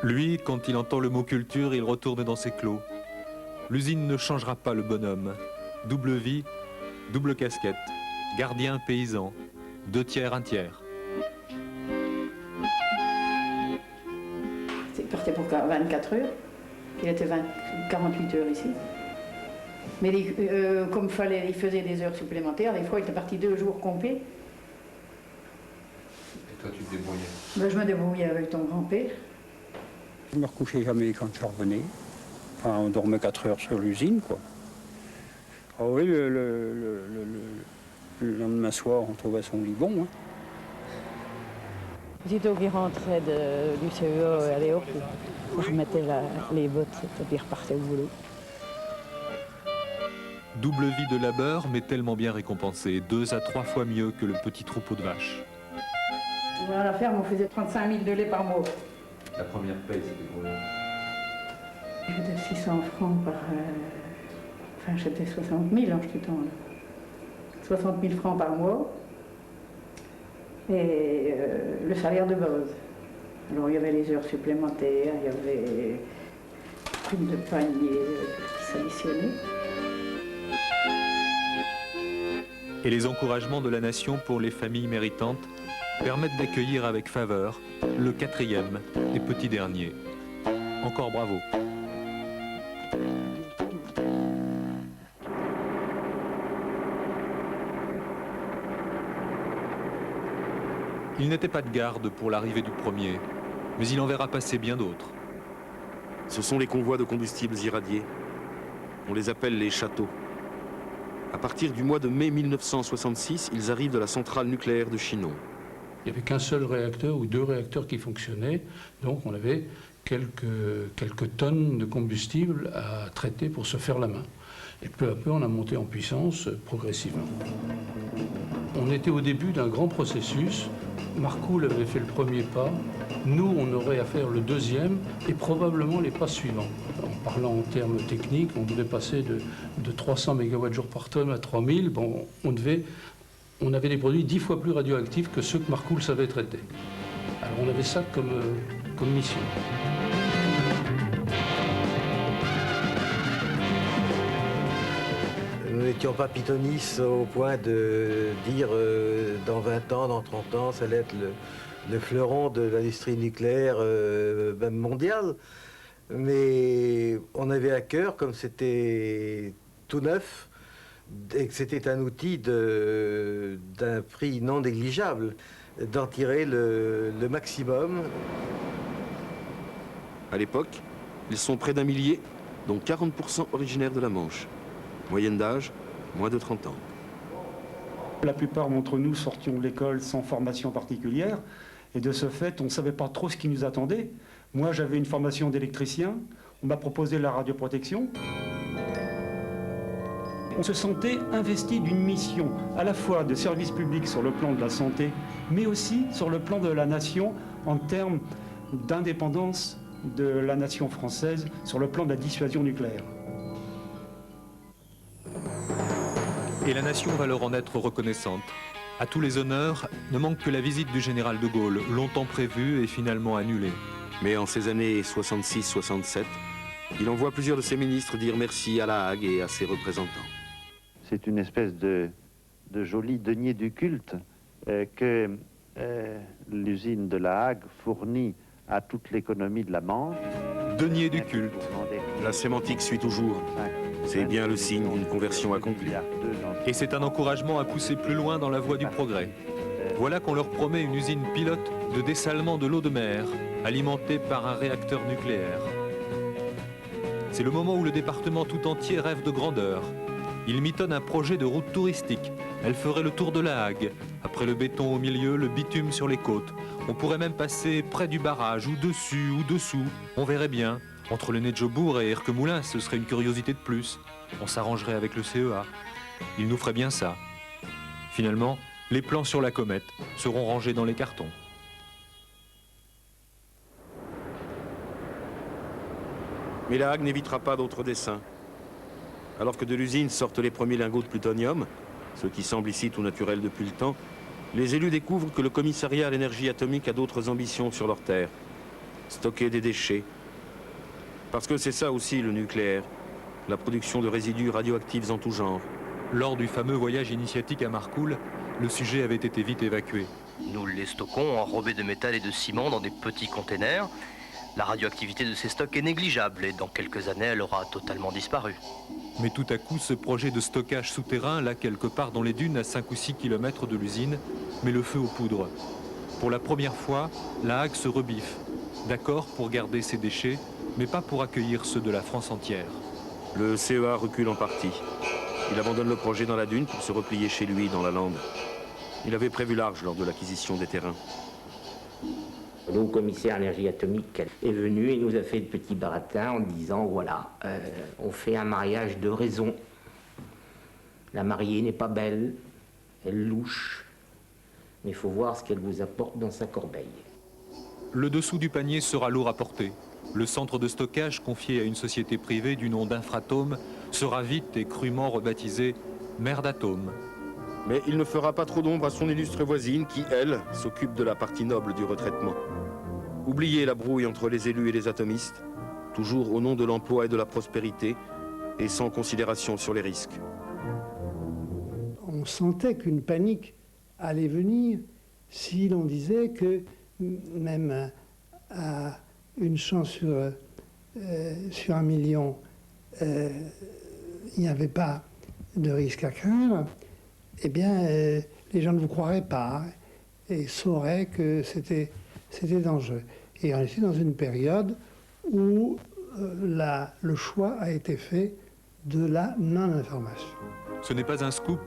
Lui, quand il entend le mot culture, il retourne dans ses clos. L'usine ne changera pas le bonhomme. Double vie, double casquette, gardien paysan, 2 tiers, 1 tiers. Il partait pour 24 heures, il était 48 heures ici. Mais comme il faisait des heures supplémentaires, des fois il était parti 2 jours complets. Et toi tu te débrouillais? Ben, je me débrouillais avec ton grand-père. Je ne me recouchais jamais quand je revenais. Enfin, on dormait 4 heures sur l'usine, quoi. Ah oui, le lendemain soir, on trouvait son lit bon. Hein. Aussitôt qu'il rentrait du CEA, allez hop, je mettais les bottes et puis repartais au boulot. Double vie de labeur, mais tellement bien récompensée, 2 à 3 fois mieux que le petit troupeau de vaches. À la ferme, on faisait 35 000 de lait par mois. La première paye, c'était combien? Je faisais 600 francs par... Enfin, j'étais 60 000 en ce temps-là. 60 000 francs par mois. Et le salaire de base. Alors, il y avait les heures supplémentaires, il y avait prime de panier qui s'additionnait. Et les encouragements de la nation pour les familles méritantes permettent d'accueillir avec faveur le 4e et petit dernier. Encore bravo. Il n'était pas de garde pour l'arrivée du premier, mais il en verra passer bien d'autres. Ce sont les convois de combustibles irradiés. On les appelle les châteaux. À partir du mois de mai 1966, ils arrivent de la centrale nucléaire de Chinon. Il n'y avait qu'un seul réacteur ou 2 réacteurs qui fonctionnaient, donc on avait quelques tonnes de combustible à traiter pour se faire la main. Et peu à peu, on a monté en puissance progressivement. On était au début d'un grand processus. Marcoule avait fait le premier pas. Nous, on aurait à faire le 2e et probablement les pas suivants. En parlant en termes techniques, on devait passer de 300 MWh par tonne à 3000. Bon, on avait des produits 10 fois plus radioactifs que ceux que Marcoule savait traiter. Alors on avait ça comme mission. Nous n'étions pas pythonistes au point de dire dans 20 ans, dans 30 ans, ça allait être le fleuron de l'industrie nucléaire même mondiale. Mais on avait à cœur, comme c'était tout neuf, et que c'était un outil d'un prix non négligeable, d'en tirer le maximum. À l'époque, ils sont près d'1 millier, dont 40% originaires de la Manche. Moyenne d'âge, moins de 30 ans. La plupart d'entre nous sortions de l'école sans formation particulière, et de ce fait, on ne savait pas trop ce qui nous attendait. Moi, j'avais une formation d'électricien, on m'a proposé la radioprotection. On se sentait investi d'une mission, à la fois de service public sur le plan de la santé, mais aussi sur le plan de la nation, en termes d'indépendance de la nation française, sur le plan de la dissuasion nucléaire. Et la nation va leur en être reconnaissante. À tous les honneurs, ne manque que la visite du général de Gaulle, longtemps prévue et finalement annulée. Mais en ces années 66-67, il envoie plusieurs de ses ministres dire merci à La Hague et à ses représentants. C'est une espèce de joli denier du culte que l'usine de La Hague fournit à toute l'économie de la Manche. Denier du culte. La sémantique suit toujours. C'est bien le signe d'une conversion accomplie. Et c'est un encouragement à pousser plus loin dans la voie du progrès. Voilà qu'on leur promet une usine pilote de dessalement de l'eau de mer, alimentée par un réacteur nucléaire. C'est le moment où le département tout entier rêve de grandeur. Il mitonne un projet de route touristique. Elle ferait le tour de La Hague. Après le béton au milieu, le bitume sur les côtes. On pourrait même passer près du barrage, ou dessus, ou dessous. On verrait bien. Entre le Nedjebourg et Erquemoulin, ce serait une curiosité de plus. On s'arrangerait avec le CEA. Il nous ferait bien ça. Finalement, les plans sur la comète seront rangés dans les cartons. Mais La Hague n'évitera pas d'autres dessins. Alors que de l'usine sortent les premiers lingots de plutonium, ce qui semble ici tout naturel depuis le temps, les élus découvrent que le commissariat à l'énergie atomique a d'autres ambitions sur leur terre. Stocker des déchets. Parce que c'est ça aussi le nucléaire, la production de résidus radioactifs en tout genre. Lors du fameux voyage initiatique à Marcoule, le sujet avait été vite évacué. Nous les stockons enrobés de métal et de ciment dans des petits containers. La radioactivité de ces stocks est négligeable et dans quelques années, elle aura totalement disparu. Mais tout à coup, ce projet de stockage souterrain, là quelque part dans les dunes à 5 ou 6 kilomètres de l'usine, met le feu aux poudres. Pour la première fois, La Hague se rebiffe. D'accord pour garder ses déchets, mais pas pour accueillir ceux de la France entière. Le CEA recule en partie. Il abandonne le projet dans la dune pour se replier chez lui dans la lande. Il avait prévu large lors de l'acquisition des terrains. Le haut commissaire à l'énergie atomique est venu et nous a fait le petit baratin en disant voilà, on fait un mariage de raison. La mariée n'est pas belle, elle louche. mais il faut voir ce qu'elle vous apporte dans sa corbeille. Le dessous du panier sera lourd à porter. Le centre de stockage confié à une société privée du nom d'Infratome sera vite et crûment rebaptisé Mer d'Atome. Mais il ne fera pas trop d'ombre à son illustre voisine qui, elle, s'occupe de la partie noble du retraitement. Oubliez la brouille entre les élus et les atomistes, toujours au nom de l'emploi et de la prospérité, et sans considération sur les risques. On sentait qu'une panique allait venir si l'on disait que même à une chance sur 1 million, il n'y avait pas de risque à craindre, eh bien, les gens ne vous croiraient pas et sauraient que c'était dangereux. Et on était dans une période où le choix a été fait de la non-information. Ce n'est pas un scoop,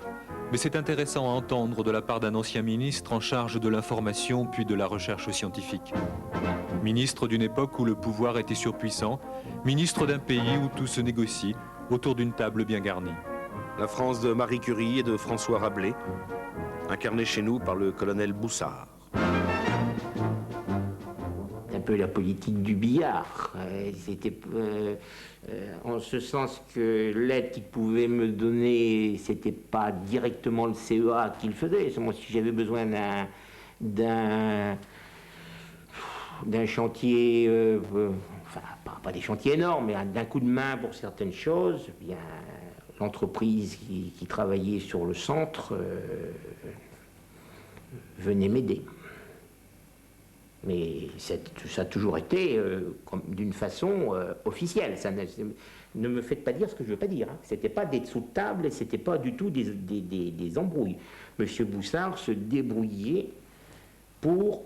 mais c'est intéressant à entendre de la part d'un ancien ministre en charge de l'information puis de la recherche scientifique. Ministre d'une époque où le pouvoir était surpuissant, ministre d'un pays où tout se négocie autour d'une table bien garnie. La France de Marie Curie et de François Rabelais, incarnée chez nous par le colonel Boussard. Un peu la politique du billard. C'était en ce sens que l'aide qu'il pouvait me donner, c'était pas directement le CEA qui le faisait. Moi, si j'avais besoin d'un chantier, enfin pas des chantiers énormes, mais d'un coup de main pour certaines choses, eh bien l'entreprise qui travaillait sur le centre venait m'aider. Mais ça a toujours été d'une façon officielle. Ça ne me faites pas dire ce que je ne veux pas dire. Hein. Ce n'était pas des dessous de table et ce n'était pas du tout des embrouilles. Monsieur Boussard se débrouillait pour...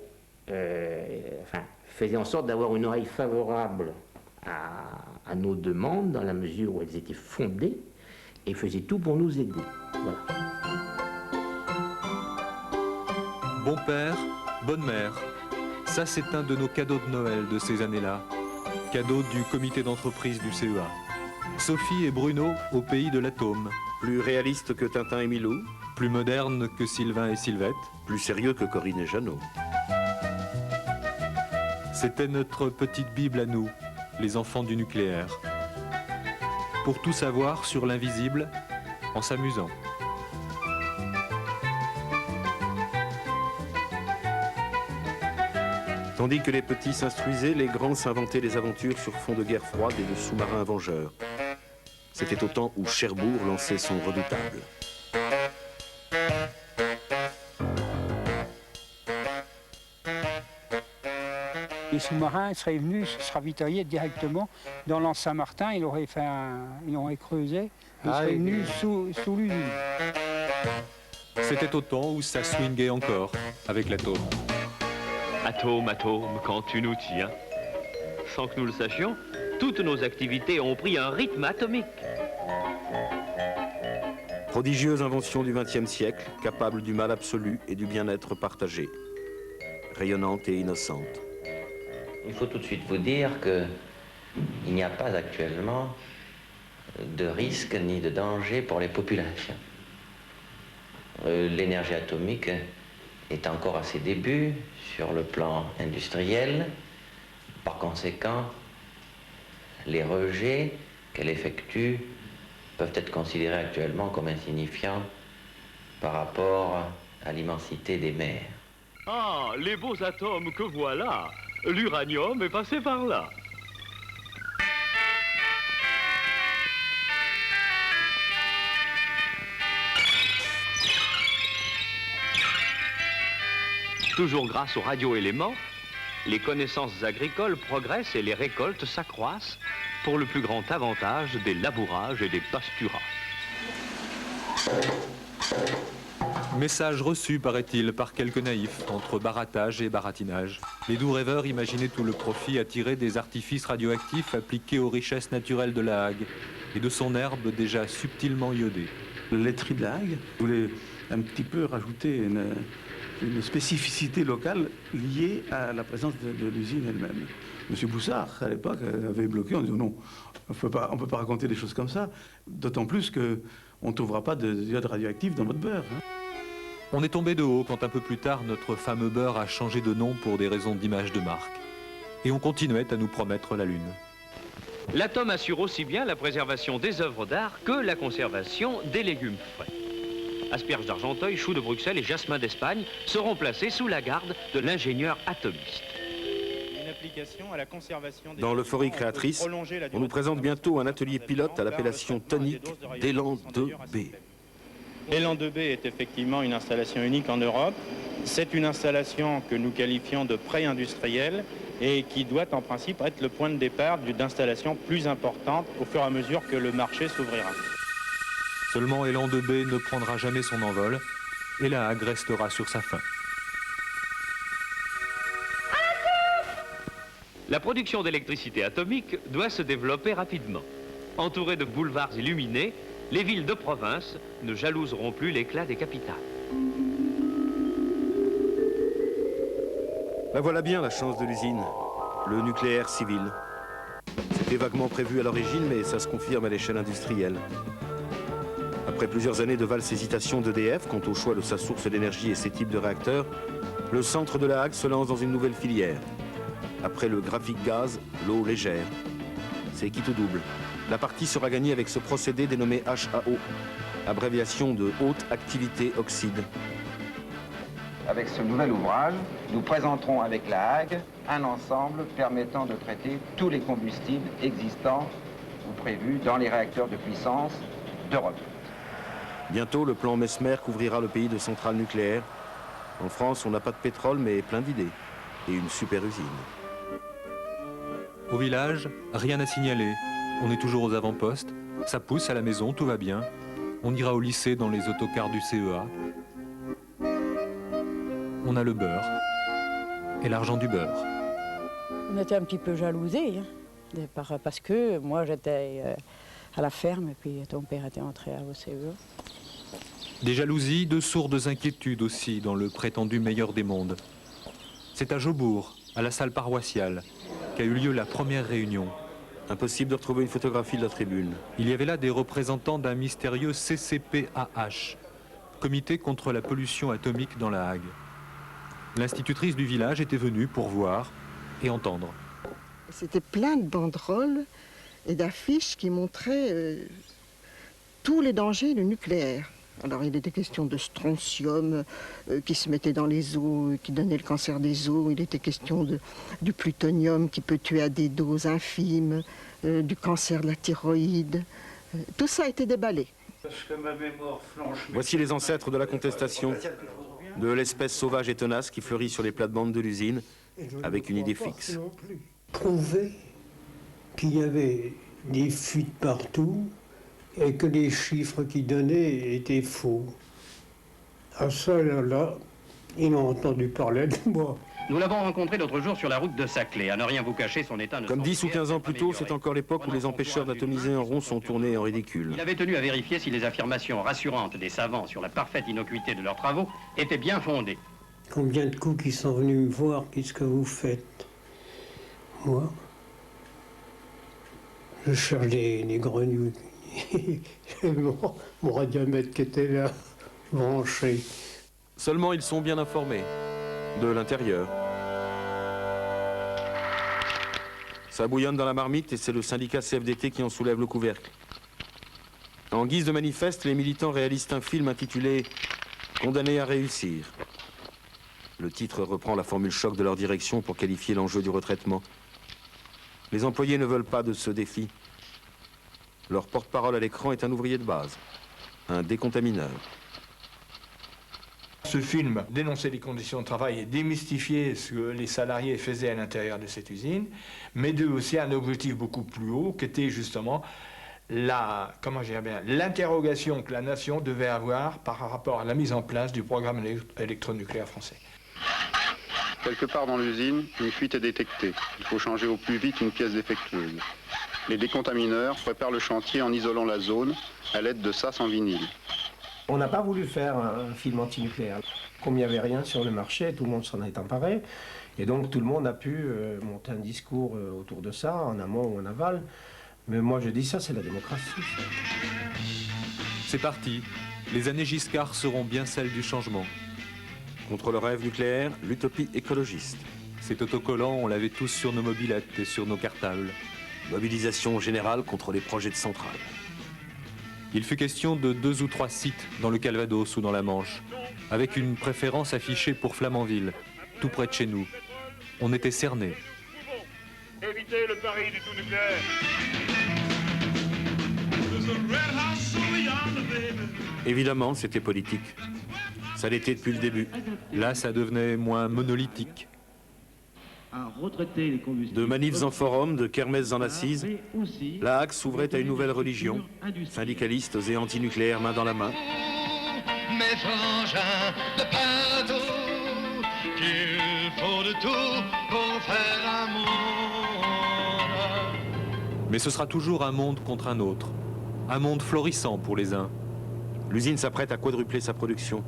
faisait en sorte d'avoir une oreille favorable à nos demandes dans la mesure où elles étaient fondées et faisait tout pour nous aider. Voilà. Bon père, bonne mère. Ça, c'est un de nos cadeaux de Noël de ces années-là. Cadeau du comité d'entreprise du CEA. Sophie et Bruno au pays de l'atome. Plus réaliste que Tintin et Milou. Plus moderne que Sylvain et Sylvette. Plus sérieux que Corinne et Jeannot. C'était notre petite Bible à nous, les enfants du nucléaire. Pour tout savoir sur l'invisible, en s'amusant. Tandis que les petits s'instruisaient, les grands s'inventaient des aventures sur fond de guerre froide et de sous-marins vengeurs. C'était au temps où Cherbourg lançait son redoutable. Les sous-marins seraient venus se ravitailler directement dans l'anse Saint-Martin, ils auraient creusé, ils seraient venus sous l'usine. C'était au temps où ça swingait encore avec l'atome. Atome, atome, quand tu nous tiens. Sans que nous le sachions, toutes nos activités ont pris un rythme atomique. Prodigieuse invention du XXe siècle, capable du mal absolu et du bien-être partagé. Rayonnante et innocente. Il faut tout de suite vous dire qu'il n'y a pas actuellement de risque ni de danger pour les populations. L'énergie atomique est encore à ses débuts sur le plan industriel. Par conséquent, les rejets qu'elle effectue peuvent être considérés actuellement comme insignifiants par rapport à l'immensité des mers. Ah, les beaux atomes que voilà! L'uranium est passé par là. Toujours grâce aux radioéléments, les connaissances agricoles progressent et les récoltes s'accroissent pour le plus grand avantage des labourages et des pâturages. Message reçu, paraît-il, par quelques naïfs, entre barattage et baratinage. Les doux rêveurs imaginaient tout le profit à tirer des artifices radioactifs appliqués aux richesses naturelles de la Hague et de son herbe déjà subtilement iodée. Le laiterie de la Hague voulait un petit peu rajouter une spécificité locale liée à la présence de l'usine elle-même. Monsieur Boussard, à l'époque, avait bloqué en disant non, on ne peut pas raconter des choses comme ça, d'autant plus qu'on ne trouvera pas d'iode radioactif dans votre beurre. Hein. On est tombé de haut quand un peu plus tard notre fameux beurre a changé de nom pour des raisons d'image de marque. Et on continuait à nous promettre la Lune. L'atome assure aussi bien la préservation des œuvres d'art que la conservation des légumes frais. Asperges d'Argenteuil, choux de Bruxelles et jasmin d'Espagne seront placés sous la garde de l'ingénieur atomiste. Dans l'euphorie créatrice, on nous présente bientôt un atelier pilote à l'appellation tonique d'Élan 2B. Élan 2B est effectivement une installation unique en Europe. C'est une installation que nous qualifions de pré-industrielle et qui doit en principe être le point de départ d'installations plus importantes au fur et à mesure que le marché s'ouvrira. Seulement Élan 2B ne prendra jamais son envol et la Hague restera sur sa faim. La production d'électricité atomique doit se développer rapidement. Entourées de boulevards illuminés, les villes de province ne jalouseront plus l'éclat des capitales. La voilà bien la chance de l'usine, le nucléaire civil. C'était vaguement prévu à l'origine, mais ça se confirme à l'échelle industrielle. Après plusieurs années de valses hésitations d'EDF quant au choix de sa source d'énergie et ses types de réacteurs, le centre de la Hague se lance dans une nouvelle filière. Après le graphique gaz, l'eau légère. C'est quitte double. La partie sera gagnée avec ce procédé dénommé HAO, abréviation de haute activité oxyde. Avec ce nouvel ouvrage, nous présenterons avec la Hague un ensemble permettant de traiter tous les combustibles existants ou prévus dans les réacteurs de puissance d'Europe. Bientôt, le plan Mesmer couvrira le pays de centrales nucléaires. En France, on n'a pas de pétrole, mais plein d'idées. Et une super usine. Au village, rien à signaler. On est toujours aux avant-postes. Ça pousse à la maison, tout va bien. On ira au lycée dans les autocars du CEA. On a le beurre et l'argent du beurre. On était un petit peu jalousés, hein, parce que moi j'étais à la ferme et puis ton père était entré au CEA. Des jalousies, de sourdes inquiétudes aussi dans le prétendu meilleur des mondes. C'est à Jobourg, à la salle paroissiale, qu'a eu lieu la première réunion. Impossible de retrouver une photographie de la tribune. Il y avait là des représentants d'un mystérieux CCPAH, Comité contre la pollution atomique dans la Hague. L'institutrice du village était venue pour voir et entendre. C'était plein de banderoles et d'affiches qui montraient tous les dangers du nucléaire. Alors il était question de strontium qui se mettait dans les eaux, qui donnait le cancer des os. Il était question du plutonium qui peut tuer à des doses infimes, du cancer de la thyroïde. Tout ça a été déballé. Voici les ancêtres de la contestation, de l'espèce sauvage et tenace qui fleurit sur les plates-bandes de l'usine, avec une idée fixe. Prouver qu'il y avait des fuites partout et que les chiffres qu'ils donnaient étaient faux. À ça, là, ils ont entendu parler de moi. Nous l'avons rencontré l'autre jour sur la route de Saclay. À ne rien vous cacher, son état ne Comme 10 ou 15 ans plus tôt, c'est encore l'époque où les empêcheurs d'atomiser en rond sont tournés en ridicule. Il avait tenu à vérifier si les affirmations rassurantes des savants sur la parfaite innocuité de leurs travaux étaient bien fondées. Combien de coups qui sont venus me voir, qu'est-ce que vous faites? Moi, je cherche des grenouilles. mon radiomètre qui était là, branché. Seulement, ils sont bien informés. De l'intérieur. Ça bouillonne dans la marmite et c'est le syndicat CFDT qui en soulève le couvercle. En guise de manifeste, les militants réalisent un film intitulé « Condamné à réussir ». Le titre reprend la formule choc de leur direction pour qualifier l'enjeu du retraitement. Les employés ne veulent pas de ce défi. Leur porte-parole à l'écran est un ouvrier de base, un décontamineur. Ce film dénonçait les conditions de travail et démystifiait ce que les salariés faisaient à l'intérieur de cette usine, mais de aussi un objectif beaucoup plus haut, qui était justement l'interrogation que la nation devait avoir par rapport à la mise en place du programme électronucléaire français. Quelque part dans l'usine, une fuite est détectée. Il faut changer au plus vite une pièce défectueuse. Les décontamineurs préparent le chantier en isolant la zone à l'aide de sas en vinyle. On n'a pas voulu faire un film antinucléaire. Comme il n'y avait rien sur le marché, tout le monde s'en est emparé. Et donc tout le monde a pu monter un discours autour de ça, en amont ou en aval. Mais moi je dis ça, c'est la démocratie. C'est parti. Les années Giscard seront bien celles du changement. Contre le rêve nucléaire, l'utopie écologiste. Cet autocollant, on l'avait tous sur nos mobilettes et sur nos cartables. Mobilisation générale contre les projets de centrales. Il fut question de 2 ou 3 sites dans le Calvados ou dans la Manche, avec une préférence affichée pour Flamanville, tout près de chez nous. On était cernés. Éviter le pari du tout nucléaire. Évidemment, c'était politique. Ça l'était depuis le début. Là, ça devenait moins monolithique. De manifs en forum, de kermesses en assises, la Hague s'ouvrait à une nouvelle religion, syndicalistes et antinucléaires main dans la main. Mes frangins de partout, qu'il faut de tout pour faire un monde. Mais ce sera toujours un monde contre un autre. Un monde florissant pour les uns. L'usine s'apprête à quadrupler sa production,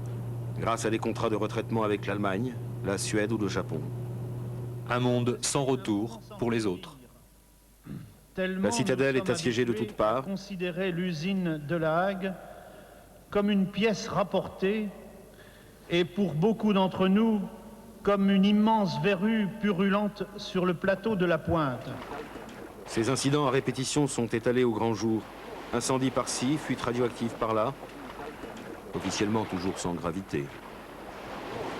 grâce à des contrats de retraitement avec l'Allemagne, la Suède ou le Japon. Un monde sans retour pour les autres. La citadelle est assiégée de toutes parts. Considérer l'usine de La Hague comme une pièce rapportée et pour beaucoup d'entre nous comme une immense verrue purulente sur le plateau de la Pointe. Ces incidents à répétition sont étalés au grand jour. Incendie par-ci, fuite radioactive par-là. Officiellement toujours sans gravité.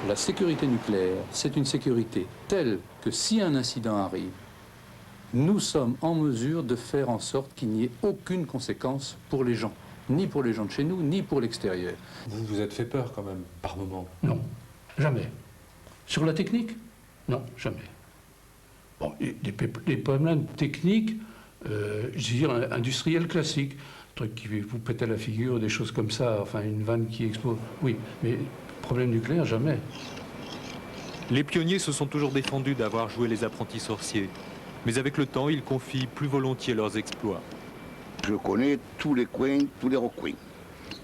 La sécurité nucléaire, c'est une sécurité telle que si un incident arrive, nous sommes en mesure de faire en sorte qu'il n'y ait aucune conséquence pour les gens. Ni pour les gens de chez nous, ni pour l'extérieur. Vous vous êtes fait peur quand même, par moment? Non, jamais. Sur la technique? Non, jamais. Bon, des problèmes techniques, je veux dire, industriels classiques. Un truc qui vous pète à la figure, des choses comme ça, enfin une vanne qui explose. Oui, mais problème nucléaire, jamais. Les pionniers se sont toujours défendus d'avoir joué les apprentis sorciers. Mais avec le temps, ils confient plus volontiers leurs exploits. Je connais tous les coins, tous les recoins.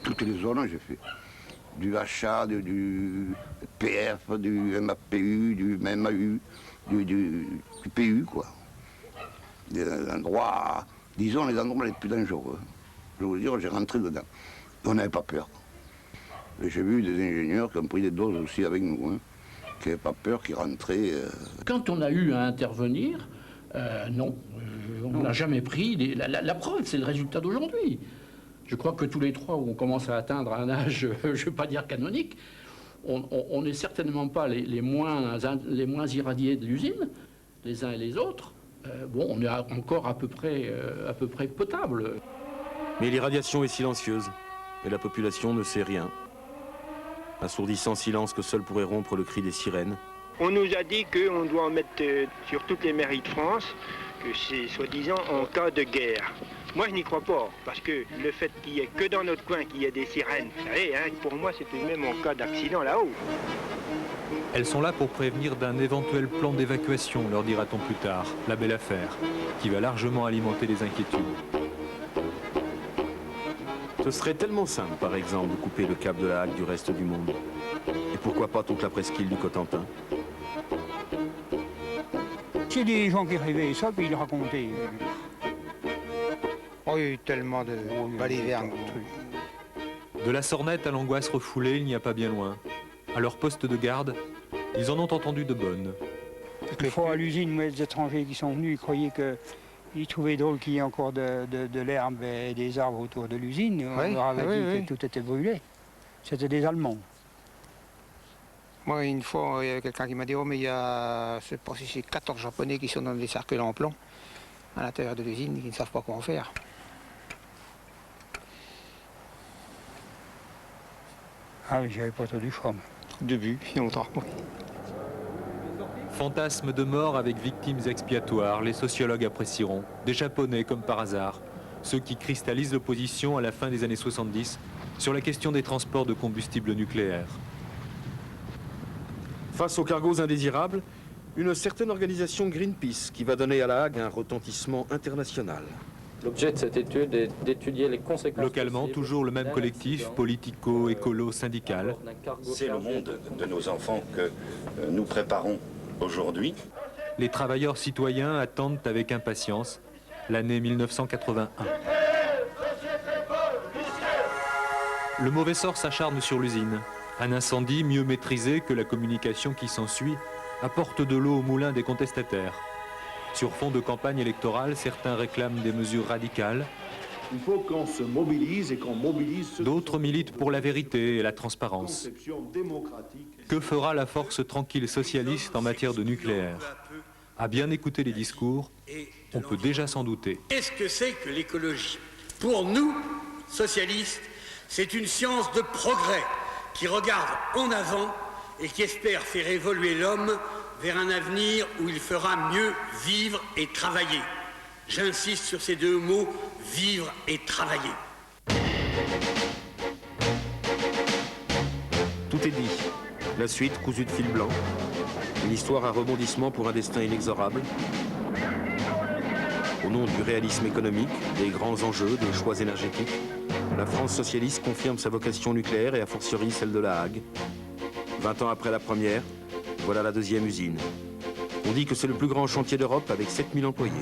Toutes les zones, j'ai fait. Du HA, du PF, du MAPU, du MAU, du PU, quoi. Des endroits, disons, les endroits les plus dangereux. Je veux dire, j'ai rentré dedans. On n'avait pas peur. Et j'ai vu des ingénieurs qui ont pris des doses aussi avec nous, hein, qui n'avaient pas peur, qui rentraient. Quand on a eu à intervenir, non, on n'a jamais pris. La preuve, c'est le résultat d'aujourd'hui. Je crois que tous les trois, où on commence à atteindre un âge, je ne veux pas dire canonique, on n'est certainement pas les moins irradiés de l'usine, les uns et les autres. Bon, on est encore à peu près potable. Mais l'irradiation est silencieuse, et la population ne sait rien. Assourdissant silence que seul pourrait rompre le cri des sirènes. On nous a dit qu'on doit en mettre sur toutes les mairies de France, que c'est soi-disant en cas de guerre. Moi, je n'y crois pas, parce que le fait qu'il n'y ait que dans notre coin qu'il y ait des sirènes, vous savez, hein, pour moi, c'est tout de même en cas d'accident là-haut. Elles sont là pour prévenir d'un éventuel plan d'évacuation, leur dira-t-on plus tard, la belle affaire, qui va largement alimenter les inquiétudes. Ce serait tellement simple, par exemple, de couper le cap de la Hague du reste du monde. Et pourquoi pas toute la presqu'île du Cotentin? C'est des gens qui rêvaient ça, puis ils racontaient. Oh, il y a eu tellement de balivernes. De la Sornette à l'angoisse refoulée, il n'y a pas bien loin. À leur poste de garde, ils en ont entendu de bonnes. Quelquefois à l'usine, les étrangers qui sont venus, ils croyaient qu'ils trouvaient drôle qu'il y ait encore de l'herbe et des arbres autour de l'usine. On leur avait dit que tout était brûlé. C'était des Allemands. Moi, une fois, il y a quelqu'un qui m'a dit « Oh, mais il y a, je sais pas si c'est 14 Japonais qui sont dans des cercueils en plomb à l'intérieur de l'usine, qui ne savent pas quoi en faire. » Ah oui, j'avais pas trop du choix. Début, il y a longtemps. Fantasme de mort avec victimes expiatoires, les sociologues apprécieront. Des Japonais comme par hasard, ceux qui cristallisent l'opposition à la fin des années 70 sur la question des transports de combustible nucléaire. Face aux cargos indésirables, une certaine organisation Greenpeace qui va donner à La Hague un retentissement international. L'objet de cette étude est d'étudier les conséquences. Localement, toujours le même collectif politico-écolo-syndical. C'est le monde de nos enfants que nous préparons aujourd'hui. Les travailleurs citoyens attendent avec impatience l'année 1981. Le mauvais sort s'acharne sur l'usine. Un incendie mieux maîtrisé que la communication qui s'ensuit apporte de l'eau au moulin des contestataires. Sur fond de campagne électorale, certains réclament des mesures radicales. Il faut qu'on se mobilise et qu'on mobilise... D'autres militent pour la vérité et la transparence. Que fera la force tranquille socialiste en matière de nucléaire? À bien écouter les discours, on peut déjà s'en douter. Qu'est-ce que c'est que l'écologie? Pour nous, socialistes, c'est une science de progrès qui regarde en avant et qui espère faire évoluer l'homme vers un avenir où il fera mieux vivre et travailler. J'insiste sur ces deux mots, vivre et travailler. Tout est dit. La suite cousue de fil blanc. Une histoire à rebondissement pour un destin inexorable. Au nom du réalisme économique, des grands enjeux, des choix énergétiques, la France socialiste confirme sa vocation nucléaire et a fortiori celle de la Hague. 20 ans après la première, voilà la deuxième usine. On dit que c'est le plus grand chantier d'Europe avec 7000 employés.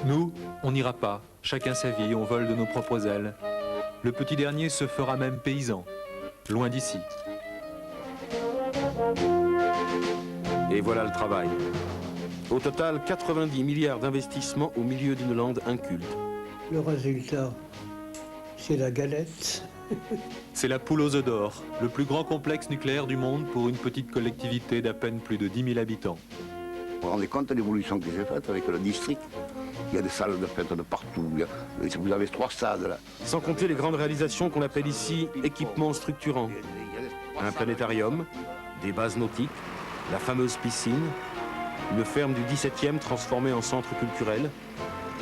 Nous, on n'ira pas, chacun sa vie, on vole de nos propres ailes. Le petit dernier se fera même paysan, loin d'ici. Et voilà le travail. Au total, 90 milliards d'investissements au milieu d'une lande inculte. Le résultat, c'est la galette. C'est la poule aux œufs d'or, le plus grand complexe nucléaire du monde pour une petite collectivité d'à peine plus de 10 000 habitants. Vous vous rendez compte de l'évolution qui s'est faite avec le district? Il y a des salles de fête de partout. Vous avez 3 stades là. Sans compter les grandes réalisations qu'on appelle ici équipements structurants. Un planétarium, des bases nautiques, la fameuse piscine, une ferme du 17e transformée en centre culturel.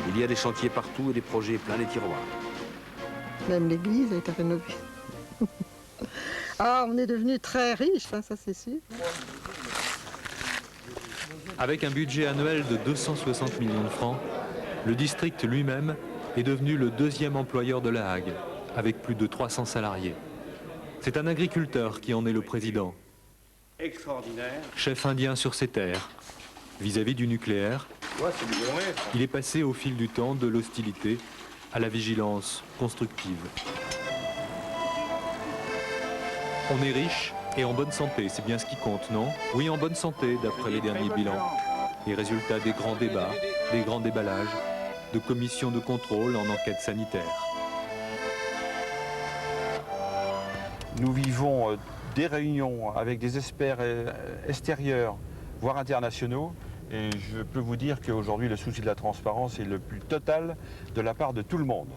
Il y a des chantiers partout et des projets plein les tiroirs. Même l'église a été rénovée. Ah, on est devenu très riche, hein, ça c'est sûr. Avec un budget annuel de 260 millions de francs, le district lui-même est devenu le deuxième employeur de La Hague, avec plus de 300 salariés. C'est un agriculteur qui en est le président. Extraordinaire. Chef indien sur ses terres. Vis-à-vis du nucléaire, il est passé au fil du temps de l'hostilité à la vigilance constructive. On est riche et en bonne santé, c'est bien ce qui compte, non? Oui, en bonne santé, d'après les derniers bilans. Les résultats des grands débats, des grands déballages, de commissions de contrôle en enquête sanitaire. Nous vivons des réunions avec des experts extérieurs, voire internationaux, et je peux vous dire qu'aujourd'hui le souci de la transparence est le plus total de la part de tout le monde.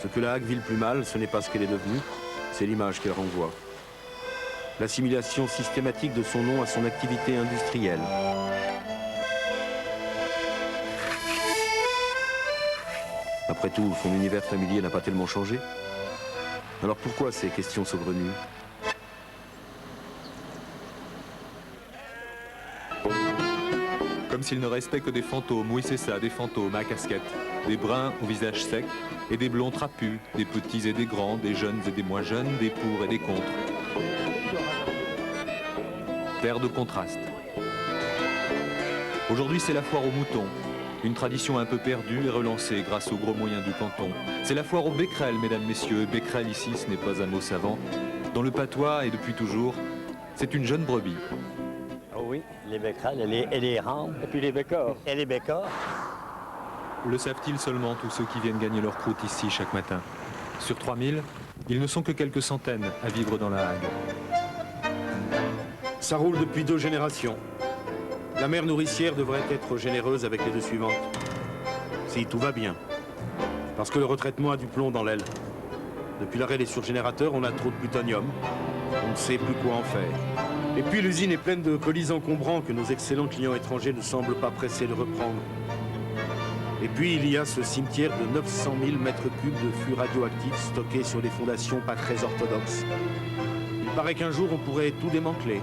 Ce que la Hague vit le plus mal, ce n'est pas ce qu'elle est devenue, c'est l'image qu'elle renvoie. L'assimilation systématique de son nom à son activité industrielle. Après tout, son univers familier n'a pas tellement changé. Alors pourquoi ces questions saugrenues? Comme s'il ne restait que des fantômes, oui c'est ça, des fantômes à casquette. Des bruns au visage sec et des blonds trapus, des petits et des grands, des jeunes et des moins jeunes, des pour et des contre. Terre de contraste. Aujourd'hui c'est la foire aux moutons, une tradition un peu perdue et relancée grâce aux gros moyens du canton. C'est la foire aux becquerels, mesdames, messieurs. Becquerel ici, ce n'est pas un mot savant. Dans le patois et depuis toujours, c'est une jeune brebis. Oh oui, les becquerels, et les rames. Et puis les bécors. Et les bécors. Le savent-ils seulement tous ceux qui viennent gagner leur croûte ici chaque matin? Sur 3000, ils ne sont que quelques centaines à vivre dans la Hague. Ça roule depuis 2 générations. La mère nourricière devrait être généreuse avec les 2 suivantes. Si tout va bien. Parce que le retraitement a du plomb dans l'aile. Depuis l'arrêt des surgénérateurs, on a trop de plutonium. On ne sait plus quoi en faire. Et puis l'usine est pleine de colis encombrants que nos excellents clients étrangers ne semblent pas pressés de reprendre. Et puis il y a ce cimetière de 900 000 mètres cubes de flux radioactifs stockés sur des fondations pas très orthodoxes. Il paraît qu'un jour on pourrait tout démanteler,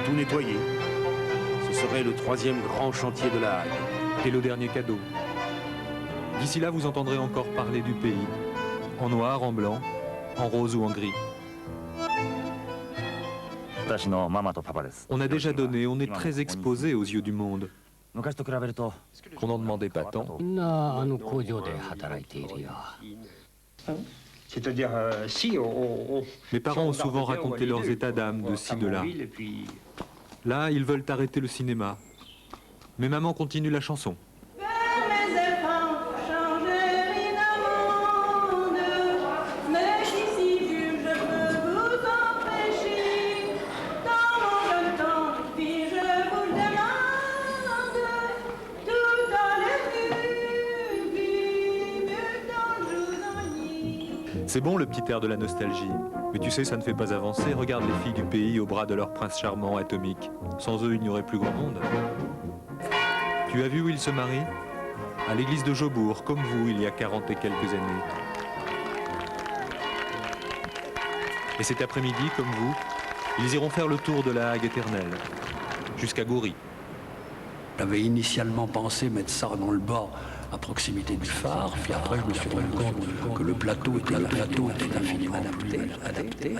tout nettoyer. Ce serait le 3e grand chantier de la Hague. Et le dernier cadeau. D'ici là, vous entendrez encore parler du pays, en noir, en blanc, en rose ou en gris. On a déjà donné, on est très exposé aux yeux du monde. Qu'on n'en demandait pas tant. C'est-à-dire, si on... Mes parents ont souvent raconté leurs états d'âme de ci, de là. Là, ils veulent arrêter le cinéma. Mais maman continue la chanson. C'est bon le petit air de la nostalgie, mais tu sais, ça ne fait pas avancer. Regarde les filles du pays au bras de leur prince charmant atomique. Sans eux, il n'y aurait plus grand monde. Tu as vu où ils se marient? À l'église de Jobourg, comme vous, il y a 40 et quelques années. Et cet après-midi, comme vous, ils iront faire le tour de la Hague éternelle, jusqu'à Goury. J'avais initialement pensé mettre ça dans le bas, à proximité du phare, puis après je me suis rendu compte que le plateau était infiniment plus adapté.